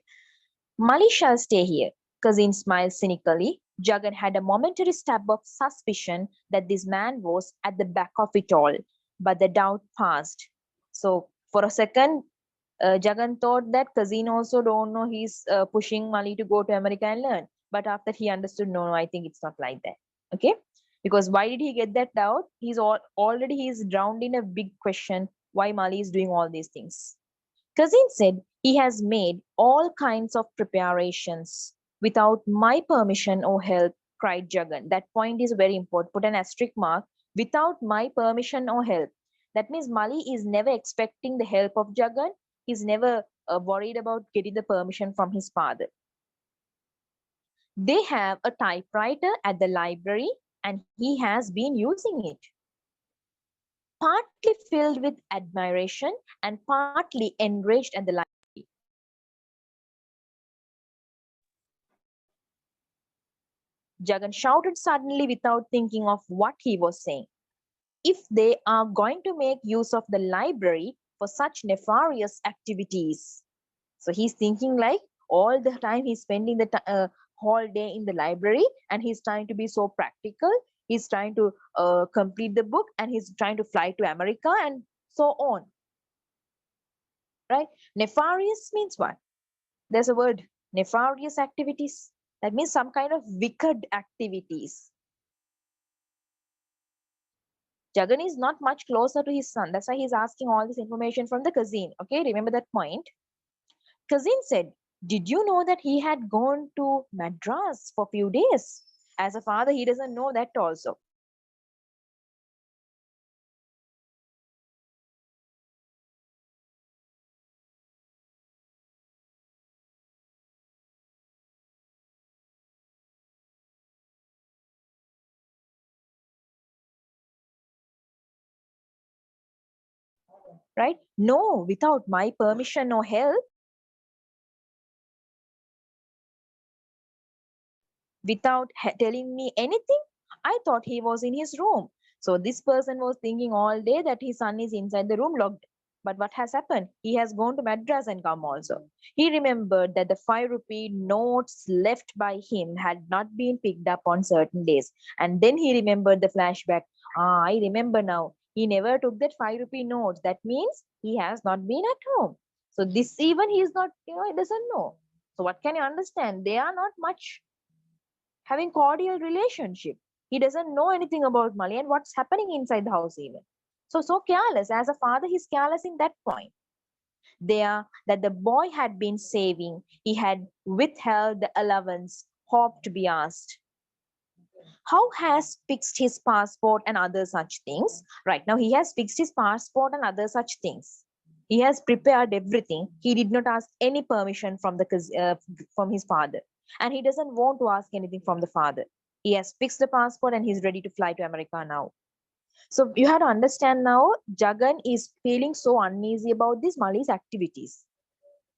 Mali shall stay here. Cousin smiled cynically. Jagan had a momentary stab of suspicion that this man was at the back of it all, but the doubt passed. So for a second, Jagan thought that cousin also don't know he's pushing Mali to go to America and learn. But after he understood, no, I think it's not like that. Okay, because why did he get that doubt? He's drowned in a big question why Mali is doing all these things. Cousin said he has made all kinds of preparations without my permission or help, cried Jagan. That point is very important. Put an asterisk mark. Without my permission or help. That means Mali is never expecting the help of Jagan. He's never worried about getting the permission from his father. They have a typewriter at the library and he has been using it. Partly filled with admiration and partly enraged at the library. Jagan shouted suddenly without thinking of what he was saying. If they are going to make use of the library for such nefarious activities. So he's thinking like all the time he's spending the whole day in the library and he's trying to be so practical. He's trying to complete the book and he's trying to fly to America and so on. Right? Nefarious means what? There's a word, nefarious activities. That means some kind of wicked activities. Jagan is not much closer to his son. That's why he's asking all this information from the cousin. Okay, remember that point. Cousin said, did you know that he had gone to Madras for a few days? As a father, he doesn't know that also. Right? No, without my permission or help. Without telling me anything, I thought he was in his room. So this person was thinking all day that his son is inside the room locked. But what has happened? He has gone to Madras and come also. He remembered that the 5 rupee notes left by him had not been picked up on certain days. And then he remembered the flashback. Ah, I remember now. He never took that 5 rupee notes. That means he has not been at home. So this even he is not, he doesn't know. So what can you understand? They are not much having cordial relationship. He doesn't know anything about Mali and what's happening inside the house even. So careless. As a father, he's careless in that point. There, that the boy had been saving, he had withheld the allowance, hoped to be asked. How has fixed his passport and other such things? Right now, he has fixed his passport and other such things. He has prepared everything. He did not ask any permission from from his father, and he doesn't want to ask anything from the father. He has fixed the passport and he's ready to fly to America now. So you have to understand now, Jagan is feeling so uneasy about this Mali's activities.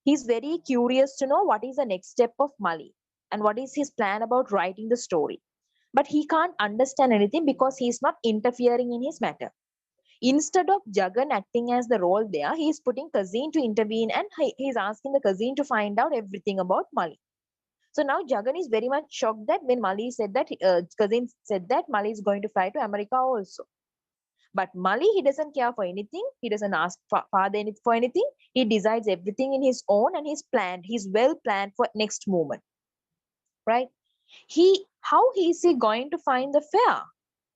He's very curious to know what is the next step of Mali and what is his plan about writing the story. But he can't understand anything because he's not interfering in his matter. Instead of Jagan acting as the role there, he's putting Kazin to intervene and he's asking the Kazin to find out everything about Mali. So now Jagan is very much shocked that when Mali said that, Kazin said that Mali is going to fly to America also. But Mali, he doesn't care for anything. He doesn't ask father for anything. He decides everything in his own and he's planned. He's well planned for next moment, right? How is he going to find the fare?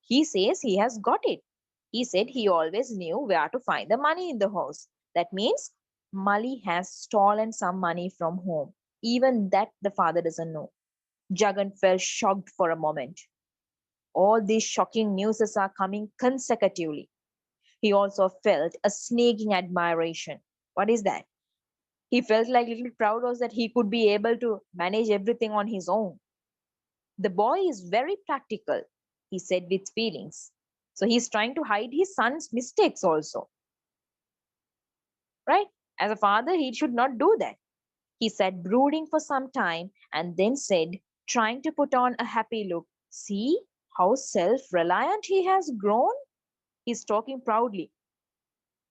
He says he has got it. He said he always knew where to find the money in the house. That means Mali has stolen some money from home. Even that the father doesn't know. Jagan felt shocked for a moment. All these shocking news are coming consecutively. He also felt a sneaking admiration. What is that? He felt like little proud was that he could be able to manage everything on his own. The boy is very practical, he said with feelings. So he's trying to hide his son's mistakes also. Right? As a father, he should not do that. He sat brooding for some time and then said, trying to put on a happy look, see how self reliant he has grown? He's talking proudly.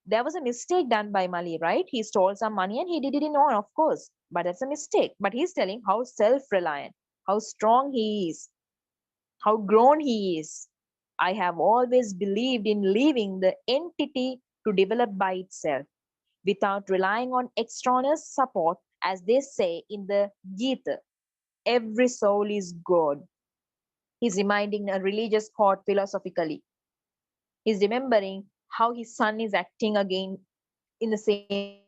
There was a mistake done by Mali, right? He stole some money and he did it in on, of course. But that's a mistake. But he's telling how self reliant, how strong he is, how grown he is. I have always believed in leaving the entity to develop by itself without relying on extraneous support, as they say in the Gita. Every soul is God. He's reminding a religious court philosophically. He's remembering how his son is acting again in the same way.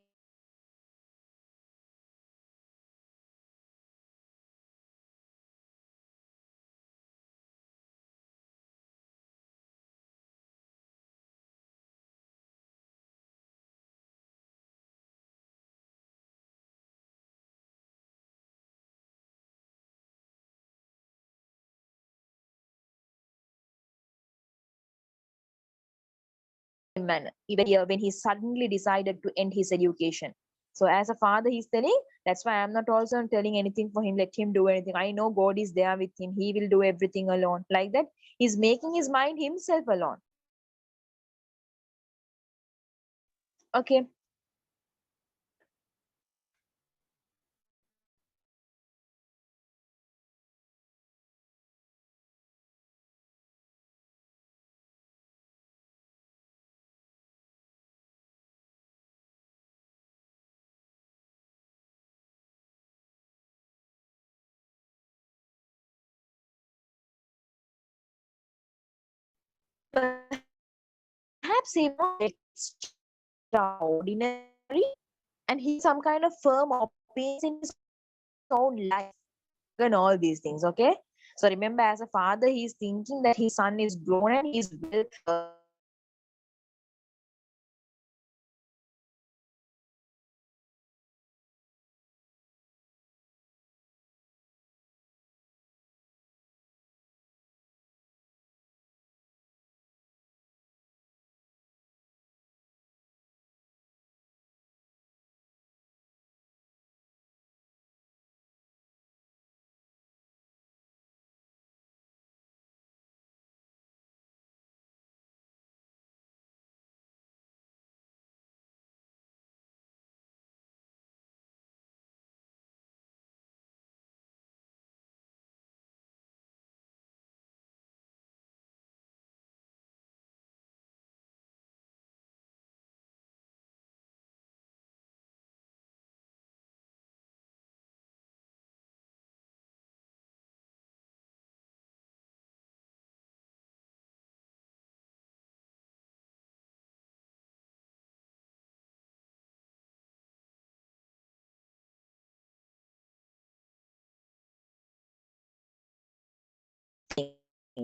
Manner, even here when he suddenly decided to end his education. So as a father, he's telling, that's why I'm not also telling anything for him, let him do anything. I know God is there with him. He will do everything alone. Like that, he's making his mind himself alone. Okay. Perhaps he was extraordinary and he some kind of firm opinions in his own life and all these things. Okay. So remember, as a father, he's thinking that his son is grown and he's well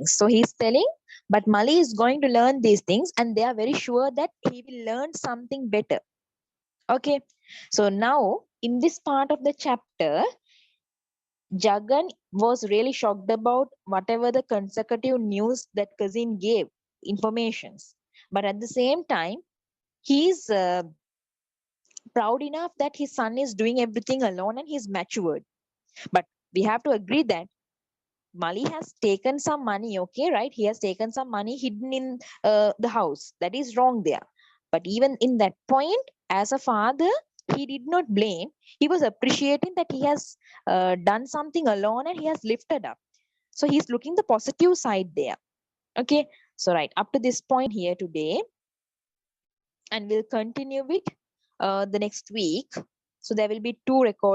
So he's telling, but Mali is going to learn these things and they are very sure that he will learn something better. Okay. So now in this part of the chapter, Jagan was really shocked about whatever the consecutive news that cousin gave informations. But at the same time, he's proud enough that his son is doing everything alone and he's matured. But we have to agree that Mali has taken some money, okay, right? He has taken some money hidden in the house. That is wrong there. But even in that point, as a father, he did not blame. He was appreciating that he has done something alone and he has lifted up. So he's looking the positive side there. Okay. So, right, up to this point here today, and we'll continue with the next week. So there will be 2 recordings.